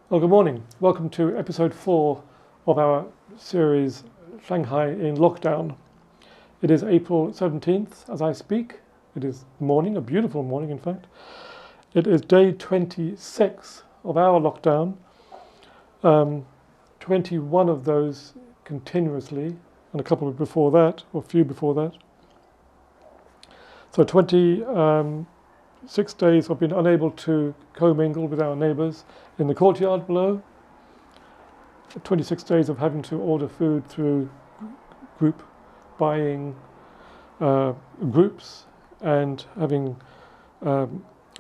Well, good morning. Welcome to episode 4 of our series Shanghai in Lockdown. It is April 17th as I speak. It is morning, a beautiful morning in fact. It is day 26 of our lockdown. 21 of those continuously and a couple before that, or a few before that. So 26 days I've been unable to commingle with our neighbours in the courtyard below. 26 days of having to order food through group buying groups and having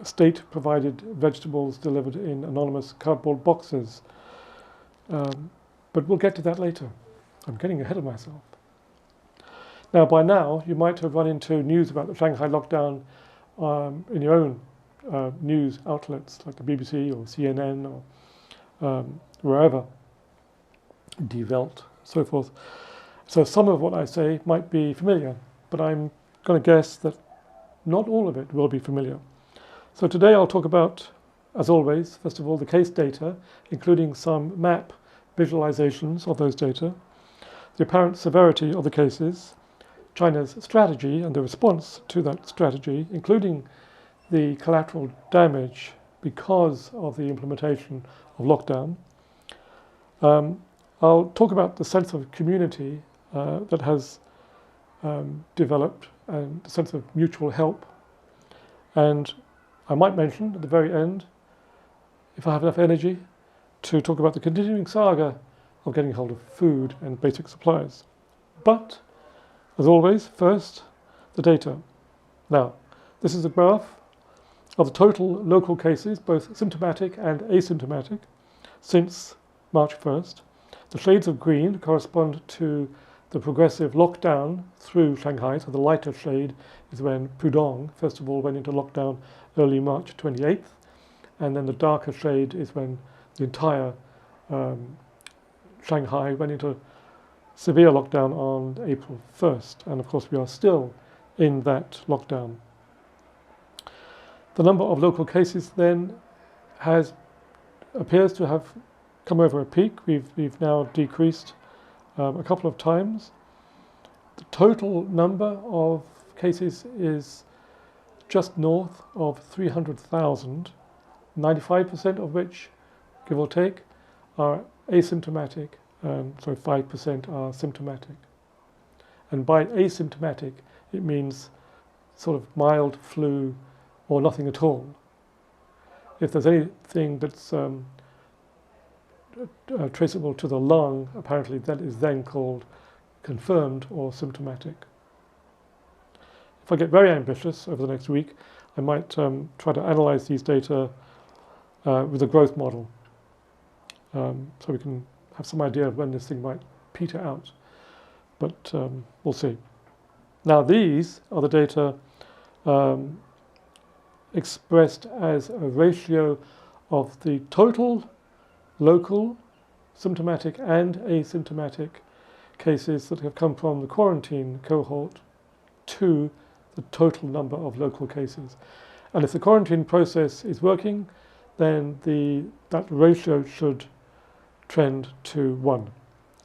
state-provided vegetables delivered in anonymous cardboard boxes. But we'll get to that later. I'm getting ahead of myself. Now, by now, you might have run into news about the Shanghai lockdown in your own news outlets like the BBC or CNN or wherever, Die Welt, so forth. So some of what I say might be familiar, but I'm going to guess that not all of it will be familiar. So today I'll talk about, as always, first of all, the case data, including some map visualizations of those data, the apparent severity of the cases, China's strategy and the response to that strategy, including the collateral damage because of the implementation of lockdown. I'll talk about the sense of community that has developed and the sense of mutual help. And I might mention at the very end, if I have enough energy, to talk about the continuing saga of getting hold of food and basic supplies. But as always, first, the data. Now, this is a graph of the total local cases, both symptomatic and asymptomatic, since March 1st. The shades of green correspond to the progressive lockdown through Shanghai. So the lighter shade is when Pudong, first of all, went into lockdown early March 28th. And then the darker shade is when the entire Shanghai went into severe lockdown on April 1st, and of course we are still in that lockdown. The number of local cases then appears to have come over a peak. We've now decreased a couple of times. The total number of cases is just north of 300,000, 95% of which, give or take, are asymptomatic. So 5% are symptomatic. And by asymptomatic, it means sort of mild flu or nothing at all. If there's anything that's traceable to the lung, apparently that is then called confirmed or symptomatic. If I get very ambitious over the next week, I might try to analyze these data with a growth model, so we can have some idea of when this thing might peter out, but we'll see. Now these are the data expressed as a ratio of the total local symptomatic and asymptomatic cases that have come from the quarantine cohort to the total number of local cases. And if the quarantine process is working, then that ratio should trend to 1.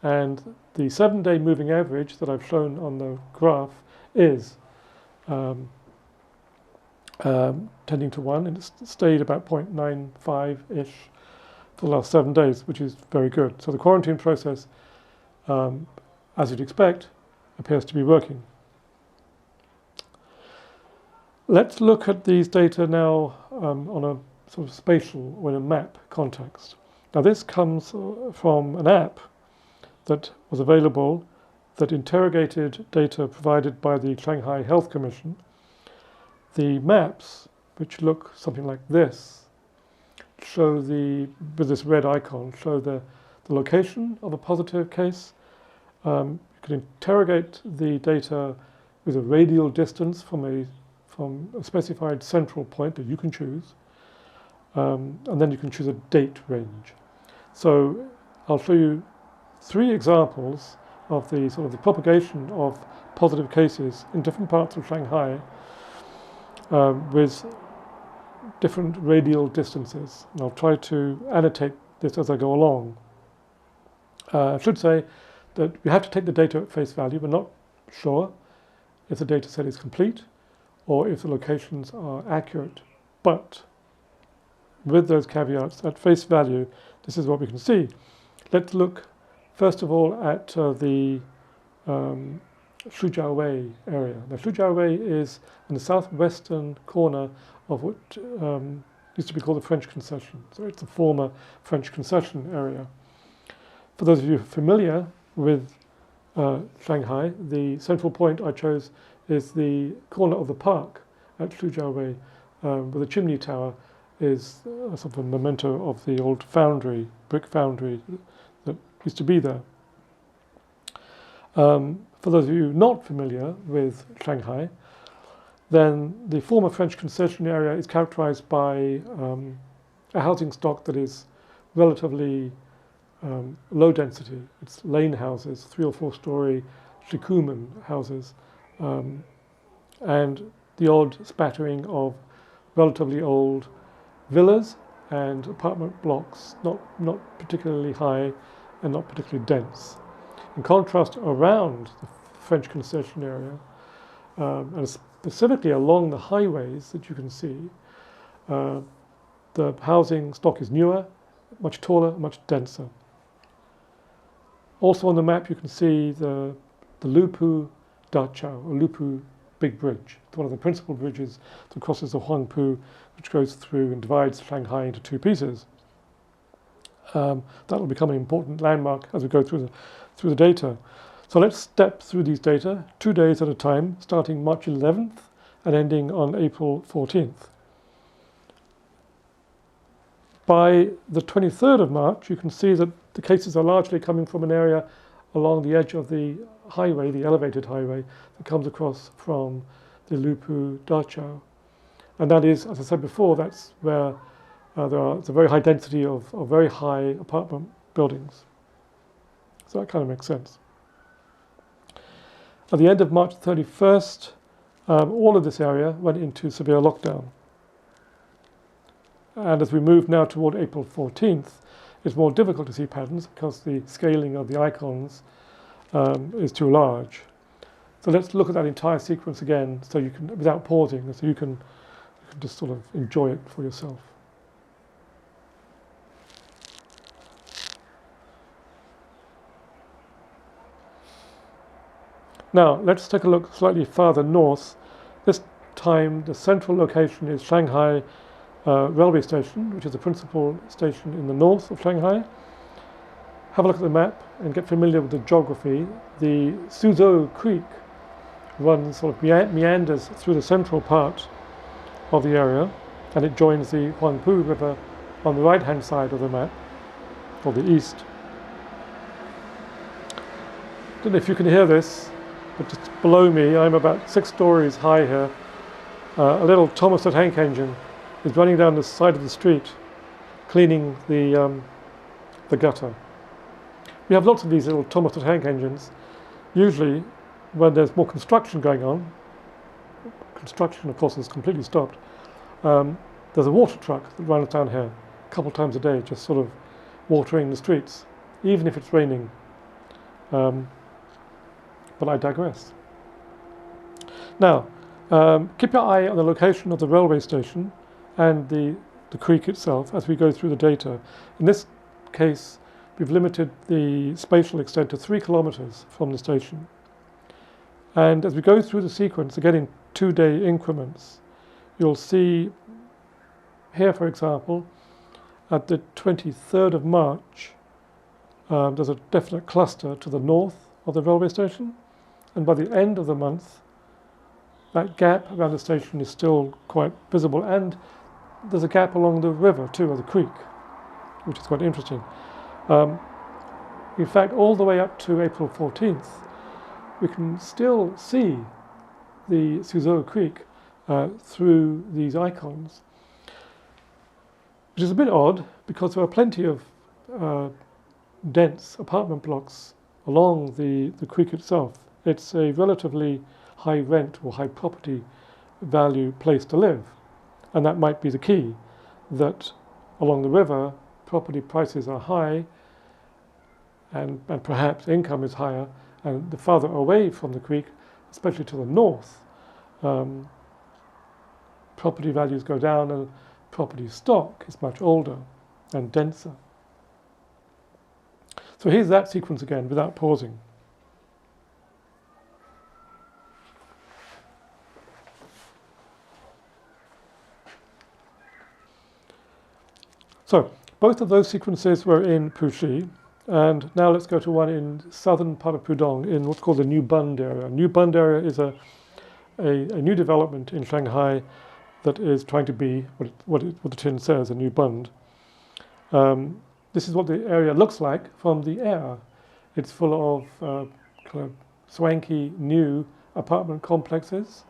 And the 7-day moving average that I've shown on the graph is tending to 1, and it's stayed about 0.95-ish for the last 7 days, which is very good. So the quarantine process, as you'd expect, appears to be working. Let's look at these data now on a sort of spatial or in a map context. Now this comes from an app that was available that interrogated data provided by the Shanghai Health Commission. The maps, which look something like this, show with this red icon, show the location of a positive case. You can interrogate the data with a radial distance from a specified central point that you can choose. And then you can choose a date range. So I'll show you 3 examples of the sort of the propagation of positive cases in different parts of Shanghai with different radial distances. And I'll try to annotate this as I go along. I should say that we have to take the data at face value. We're not sure if the data set is complete or if the locations are accurate. But with those caveats, at face value, this is what we can see. Let's look first of all at the Shujiawei area. Now, Shujiawei is in the southwestern corner of what used to be called the French concession. So it's a former French concession area. For those of you familiar with Shanghai, the central point I chose is the corner of the park at Shujiawei, where the chimney tower is sort of a memento of the old foundry, brick foundry that used to be there. For those of you not familiar with Shanghai, then the former French concession area is characterized by a housing stock that is relatively low density. It's lane houses, 3 or 4 story shikumen houses, and the odd spattering of relatively old villas and apartment blocks, not particularly high and not particularly dense. In contrast, around the French concession area, and specifically along the highways that you can see, the housing stock is newer, much taller, much denser. Also on the map you can see the Lupu Dachao, or Lupu Big Bridge. It's one of the principal bridges that crosses the Huangpu, which goes through and divides Shanghai into 2 pieces. That will become an important landmark as we go through the data. So let's step through these data 2 days at a time, starting March 11th and ending on April 14th. By the 23rd of March, you can see that the cases are largely coming from an area along the edge of the highway, the elevated highway, that comes across from the Lupu Dachao. And that is, as I said before, that's where there's a very high density of very high apartment buildings. So that kind of makes sense. At the end of March 31st, all of this area went into severe lockdown. And as we move now toward April 14th, it's more difficult to see patterns because the scaling of the icons is too large. So let's look at that entire sequence again, so you can, without pausing, so you can just sort of enjoy it for yourself. Now, let's take a look slightly farther north. This time, the central location is Shanghai railway station, which is the principal station in the north of Shanghai. Have a look at the map and get familiar with the geography. The Suzhou Creek runs sort of meanders through the central part of the area, and it joins the Huangpu River on the right-hand side of the map, or the east. I don't know if you can hear this, but just below me, I'm about 6 stories high here. A little Thomas the Tank Engine is running down the side of the street, cleaning the gutter. We have lots of these little Thomas the Tank Engines. Usually, when there's more construction going on, construction, of course, is completely stopped. There's a water truck that runs down here a couple of times a day, just sort of watering the streets, even if it's raining. But I digress. Now, keep your eye on the location of the railway station and the creek itself as we go through the data. In this case, we've limited the spatial extent to 3 kilometers from the station. And as we go through the sequence, again in 2-day increments, you'll see here, for example, at the 23rd of March, there's a definite cluster to the north of the railway station. And by the end of the month, that gap around the station is still quite visible. And there's a gap along the river too, or the creek, which is quite interesting. In fact, all the way up to April 14th, we can still see the Suzhou Creek through these icons, which is a bit odd because there are plenty of dense apartment blocks along the creek itself. It's a relatively high rent or high property value place to live, and that might be the key, that along the river property prices are high and perhaps income is higher, and the farther away from the creek, especially to the north, property values go down and property stock is much older and denser. So here's that sequence again without pausing. So both of those sequences were in Puxi, and now let's go to one in southern part of Pudong in what's called the New Bund area. New Bund area is a new development in Shanghai that is trying to be what the tin says, a new Bund. This is what the area looks like from the air. It's full of kind of swanky new apartment complexes,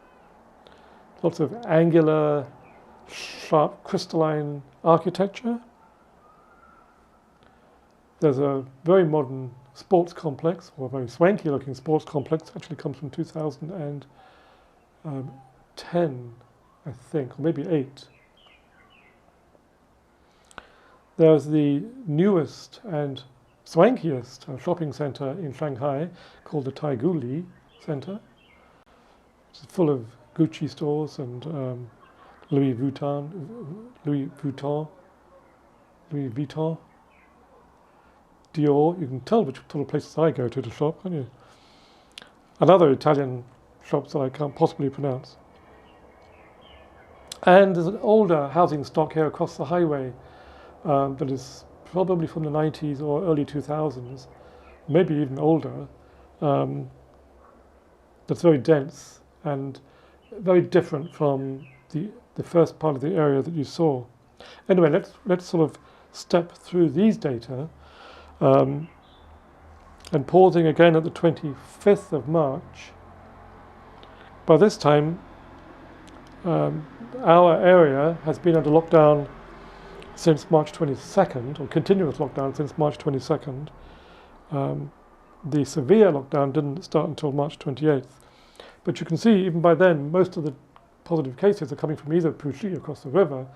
lots of angular, sharp, crystalline architecture. There's a very modern sports complex, or a very swanky looking sports complex, actually comes from 2010, I think, or maybe 8. There's the newest and swankiest shopping center in Shanghai called the Taiguli Center. It's full of Gucci stores and Louis Vuitton, Dior. You can tell which sort of places I go to shop, can't you? And other Italian shops that I can't possibly pronounce. And there's an older housing stock here across the highway that is probably from the 90s or early 2000s, maybe even older, that's very dense and very different from the first part of the area that you saw. Anyway, let's sort of step through these data, and pausing again at the 25th of March. By this time, our area has been under lockdown since March 22nd, or continuous lockdown since March 22nd. The severe lockdown didn't start until March 28th. But you can see, even by then, most of the positive cases are coming from either Puxi across the river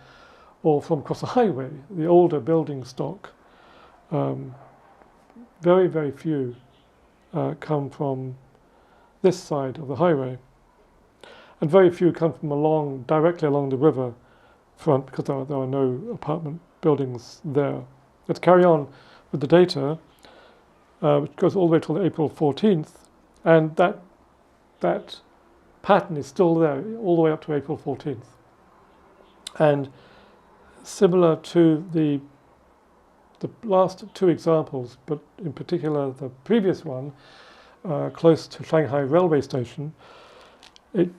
or from across the highway, the older building stock. Very, very few come from this side of the highway. And very few come from directly along the river front, because there are no apartment buildings there. Let's carry on with the data, which goes all the way till April 14th, and that pattern is still there all the way up to April 14th. And similar to the last two examples, but in particular the previous one, close to Shanghai railway station, it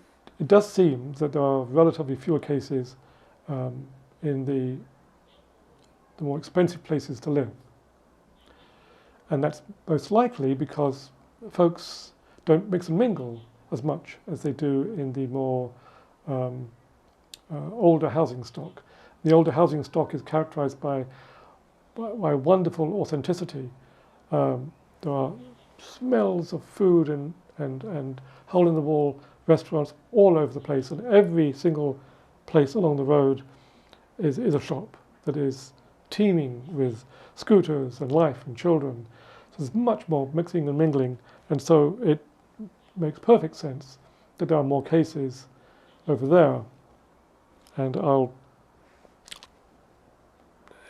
does seem that there are relatively fewer cases in the more expensive places to live. And that's most likely because folks don't mix and mingle as much as they do in the more older housing stock. The older housing stock is characterized by wonderful authenticity. There are smells of food and hole-in-the-wall restaurants all over the place, and every single place along the road is a shop that is teeming with scooters and life and children. So there's much more mixing and mingling, and so it makes perfect sense that there are more cases over there. And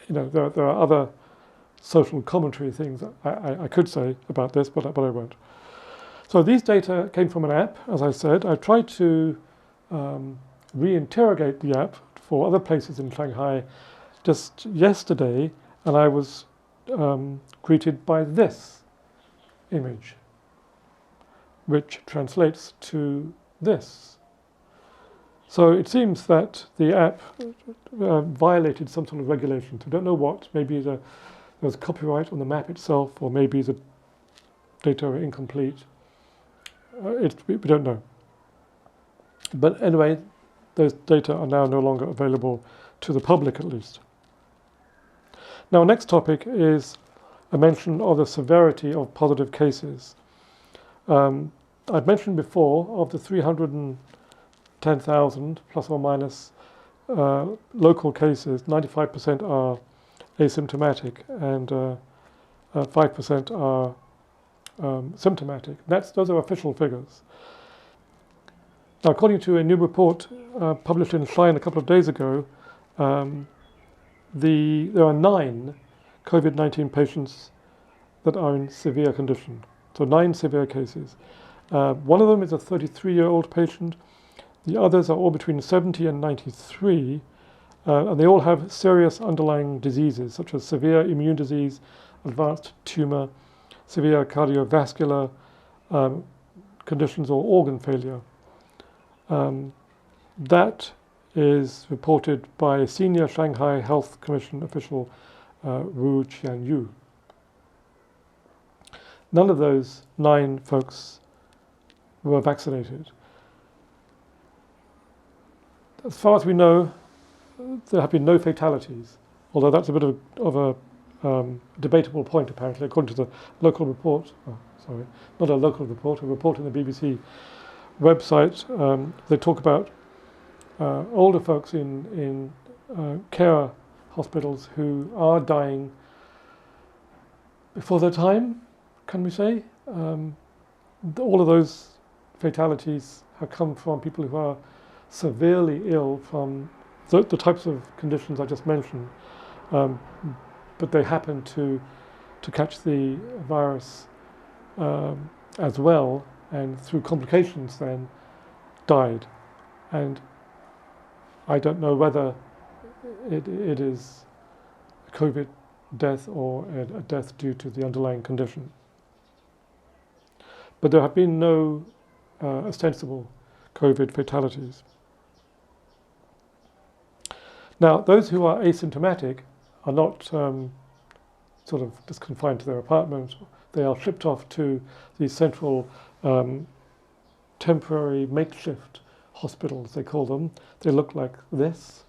there are other social commentary things I could say about this, but I won't. So these data came from an app, as I said. I tried to re-interrogate the app for other places in Shanghai just yesterday, and I was greeted by this image, which translates to this. So it seems that the app violated some sort of regulation. I don't know what. Maybe there was copyright on the map itself, or maybe the data are incomplete. We don't know. But anyway, those data are now no longer available to the public, at least. Now, our next topic is a mention of the severity of positive cases. I've mentioned before, of the 310,000 plus or minus local cases, 95% are asymptomatic, and 5% are symptomatic. Those are official figures. Now, according to a new report published in Science a couple of days ago, there are 9 COVID-19 patients that are in severe condition. So 9 severe cases. One of them is a 33-year-old patient. The others are all between 70 and 93, and they all have serious underlying diseases, such as severe immune disease, advanced tumor, severe cardiovascular conditions, or organ failure. That is reported by a senior Shanghai Health Commission official, Wu Qianyu. None of those 9 folks were vaccinated. As far as we know, there have been no fatalities, although that's a bit of a debatable point, apparently, according to the local report. Not a local report, a report in the BBC website. They talk about older folks in care hospitals who are dying before their time, can we say? All of those fatalities have come from people who are severely ill from the types of conditions I just mentioned, but they happen to catch the virus as well, and through complications then died. And I don't know whether it is a COVID death or a death due to the underlying condition. But there have been no ostensible COVID fatalities. Now, those who are asymptomatic are not sort of just confined to their apartment. They are shipped off to the central temporary makeshift hospitals, they call them. They look like this.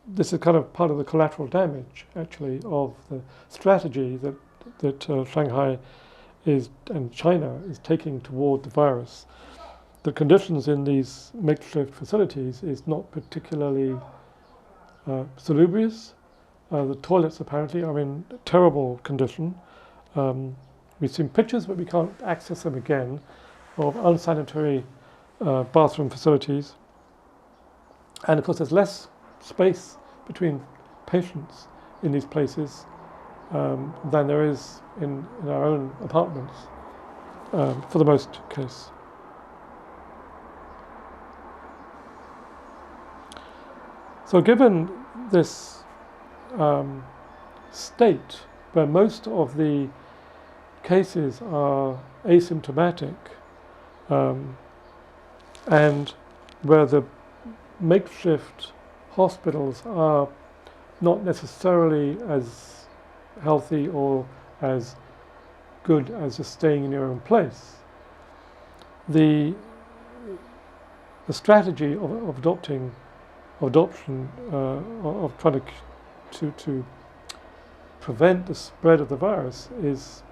This is kind of part of the collateral damage, actually, of the strategy that Shanghai and China is taking toward the virus. The conditions in these makeshift facilities is not particularly salubrious. The toilets apparently are in terrible condition. We've seen pictures, but we can't access them again, of unsanitary bathroom facilities. And of course, there's less space between patients in these places than there is in our own apartments, for the most case. So given this state where most of the cases are asymptomatic, and where the makeshift hospitals are not necessarily as healthy or as good as just staying in your own place, the strategy of adoption of trying to prevent the spread of the virus is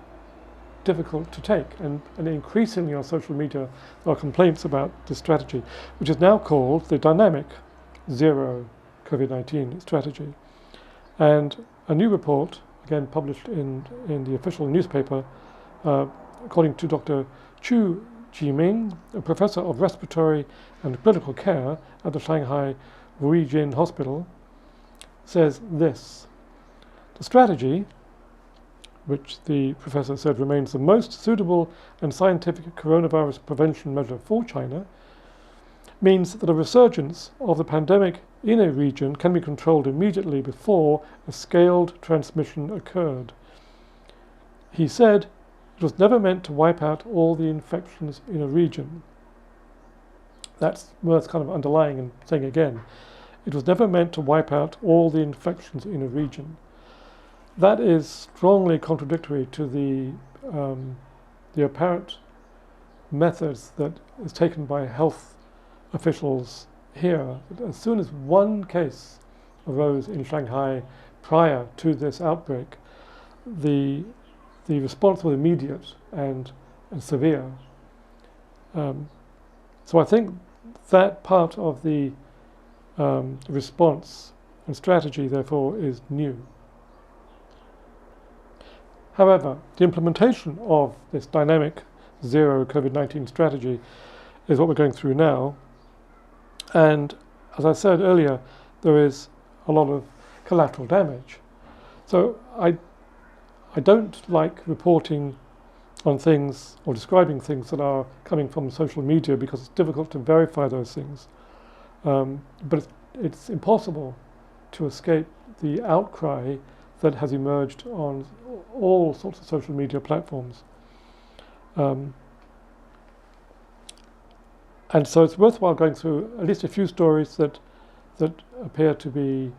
difficult to take, and increasingly on social media there are complaints about this strategy, which is now called the dynamic zero COVID-19 strategy. And a new report, again published in the official newspaper, according to Dr. Chu Jiming, a professor of respiratory and clinical care at the Shanghai Ruijin Hospital, says this: the strategy, which the professor said remains the most suitable and scientific coronavirus prevention measure for China, means that a resurgence of the pandemic in a region can be controlled immediately before a scaled transmission occurred. He said it was never meant to wipe out all the infections in a region. That's worth kind of underlying and saying again. It was never meant to wipe out all the infections in a region. That is strongly contradictory to the apparent methods that is taken by health officials here. As soon as one case arose in Shanghai prior to this outbreak, the response was immediate and severe. So I think that part of the response and strategy, therefore, is new. However, the implementation of this dynamic zero COVID-19 strategy is what we're going through now. And as I said earlier, there is a lot of collateral damage. So I don't like reporting on things or describing things that are coming from social media because it's difficult to verify those things. But it's impossible to escape the outcry that has emerged on all sorts of social media platforms. And so it's worthwhile going through at least a few stories that appear to be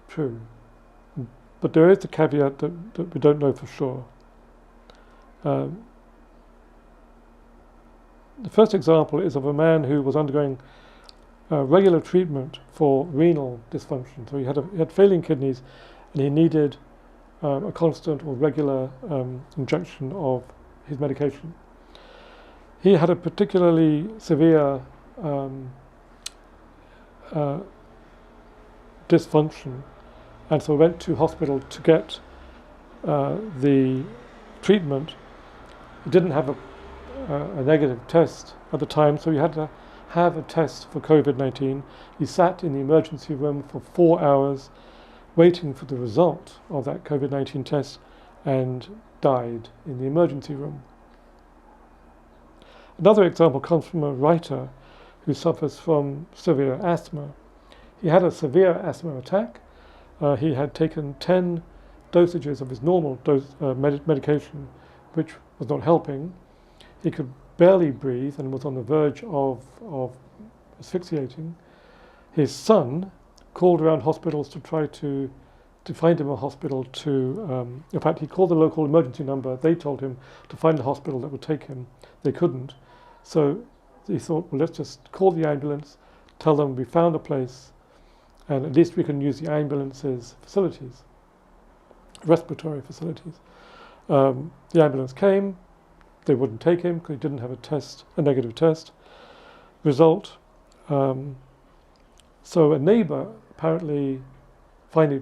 true. But there is the caveat that we don't know for sure. The first example is of a man who was undergoing regular treatment for renal dysfunction. So he had failing kidneys, and he needed a constant or regular injection of his medication. He had a particularly severe dysfunction, and so went to hospital to get the treatment. He didn't have a negative test at the time, so he had to have a test for COVID-19. He sat in the emergency room for 4 hours waiting for the result of that COVID-19 test and died in the emergency room. Another example comes from a writer who suffers from severe asthma. He had a severe asthma attack. He had taken 10 dosages of his normal medication, which was not helping. He could barely breathe and was on the verge of asphyxiating. His son called around hospitals to try to find him a hospital in fact, he called the local emergency number. They told him to find a hospital that would take him. They couldn't. So he thought, well, let's just call the ambulance, tell them we found a place, and at least we can use the ambulance's facilities, respiratory facilities. The ambulance came. They wouldn't take him because he didn't have a negative test result. So a neighbor apparently finally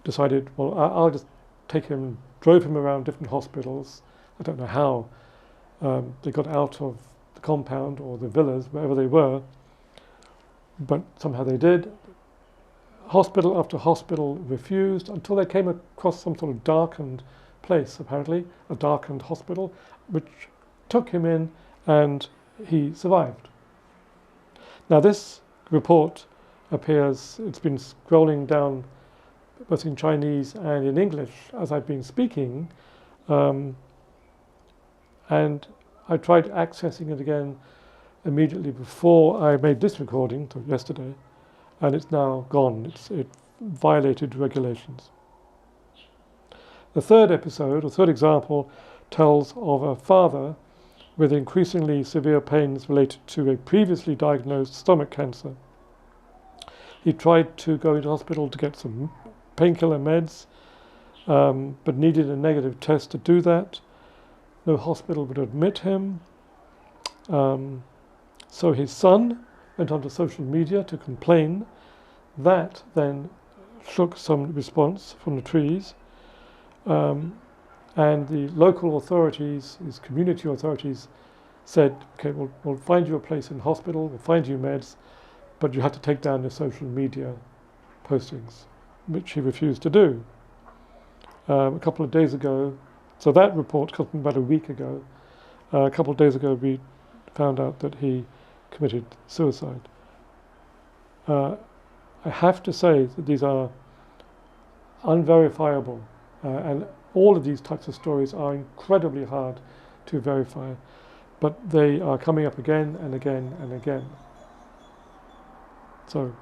decided, well, I'll just take him, and drove him around different hospitals. I don't know how they got out of the compound or the villas, wherever they were, but somehow they did. Hospital after hospital refused until they came across some sort of darkened place, apparently, a darkened hospital, which took him in, and he survived. Now this report appears, it's been scrolling down both in Chinese and in English as I've been speaking, and I tried accessing it again immediately before I made this recording, so yesterday, and it's now gone. It violated regulations. The third episode, or third example, tells of a father with increasingly severe pains related to a previously diagnosed stomach cancer. He tried to go into hospital to get some painkiller meds, but needed a negative test to do that. No hospital would admit him. So his son went onto social media to complain. That then shook some response from the trees. And the local authorities, his community authorities, said, okay, we'll find you a place in hospital, we'll find you meds, but you have to take down your social media postings, which he refused to do. A couple of days ago, so that report comes from about a week ago. A couple of days ago, we found out that he committed suicide. I have to say that these are unverifiable, and all of these types of stories are incredibly hard to verify, but they are coming up again and again and again. So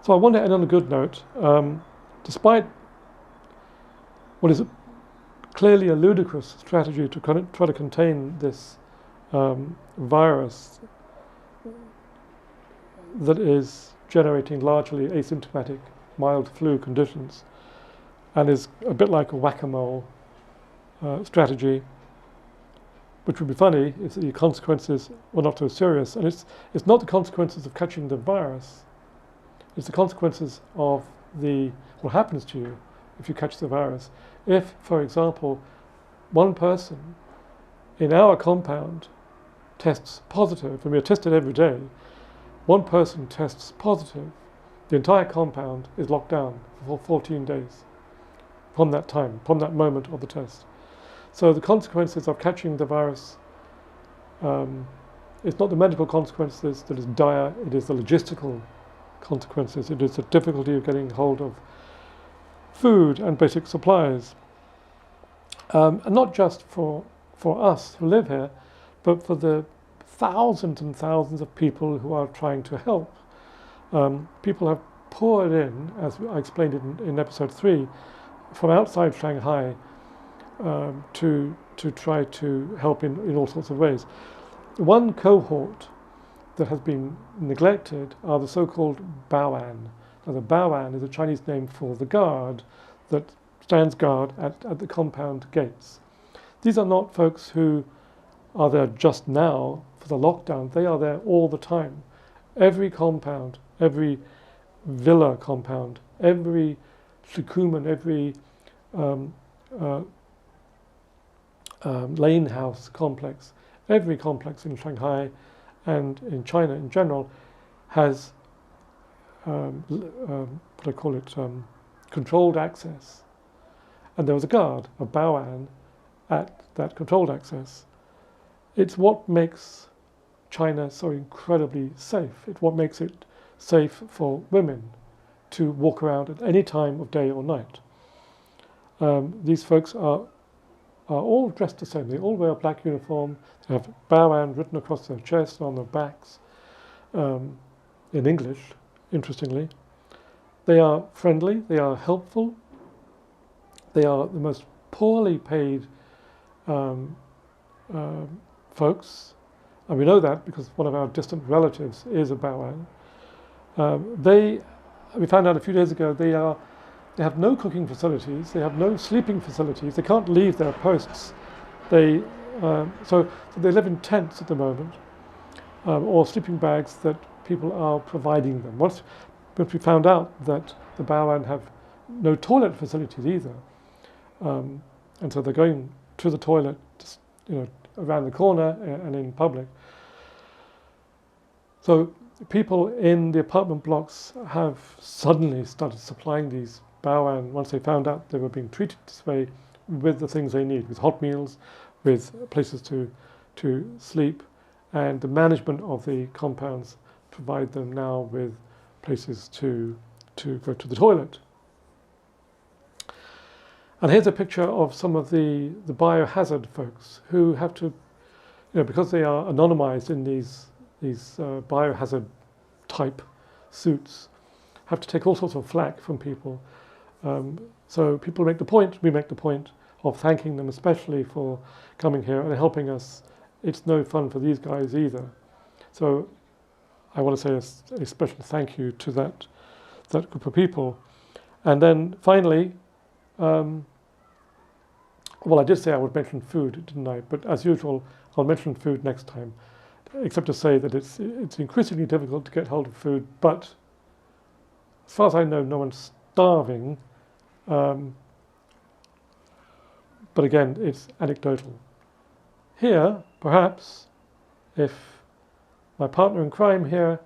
I want to end on a good note. Despite what is clearly a ludicrous strategy to try to contain this virus that is generating largely asymptomatic mild flu conditions and is a bit like a whack-a-mole strategy, which would be funny if the consequences were not so serious. And it's not the consequences of catching the virus, it's the consequences of what happens to you if you catch the virus. If, for example, one person in our compound tests positive, and we are tested every day, one person tests positive, the entire compound is locked down for 14 days from that time, from that moment of the test. So the consequences of catching the virus, it's not the medical consequences that is dire, it is the logistical consequences. It is the difficulty of getting hold of food and basic supplies. And not just for us who live here, but for the thousands and thousands of people who are trying to help. People have poured in, as I explained it in episode 3, from outside Shanghai to try to help in all sorts of ways. One cohort that has been neglected are the so-called baoan. Now the baoan is a Chinese name for the guard that stands guard at the compound gates. These are not folks who are there just now for the lockdown, they are there all the time. Every compound, every villa compound, every shikumen, every lane house complex, every complex in Shanghai and in China in general has what I call it, controlled access. And there was a guard, a baoan, at that controlled access. It's what makes China so incredibly safe. It's what makes it safe for women to walk around at any time of day or night. These folks are all dressed the same. They all wear a black uniform. They have baoan written across their chest, on their backs, in English, interestingly. They are friendly, they are helpful, they are the most poorly paid folks, and we know that because one of our distant relatives is a baoan. We found out a few days ago, they have no cooking facilities, they have no sleeping facilities, they can't leave their posts. So they live in tents at the moment, or sleeping bags that people are providing them. Once we found out that the baoan have no toilet facilities either, and so they're going to the toilet, just, around the corner and in public. So people in the apartment blocks have suddenly started supplying these baoan, once they found out they were being treated this way, with the things they need, with hot meals, with places to sleep, and the management of the compounds provide them now with places to go to the toilet. And here's a picture of some of the biohazard folks who have to, because they are anonymized in these biohazard type suits, have to take all sorts of flack from people. So people make the point, we make the point of thanking them especially for coming here and helping us. It's no fun for these guys either. So I want to say a special thank you to that group of people. And then finally, well, I did say I would mention food, didn't I? But as usual, I'll mention food next time, except to say that it's increasingly difficult to get hold of food, but as far as I know, no one's starving. But again, it's anecdotal. Here, perhaps, if my partner in crime here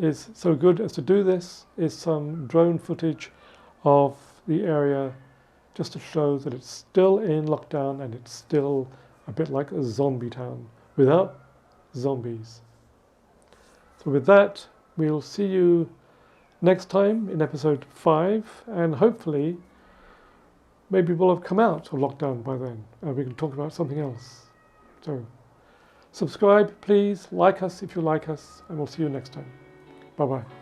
is so good as to do this, is some drone footage of the area just to show that it's still in lockdown and it's still a bit like a zombie town without zombies. So with that, we'll see you next time in episode 5, and hopefully maybe we'll have come out of lockdown by then and we can talk about something else. So subscribe, please, like us if you like us, and we'll see you next time. Bye-bye.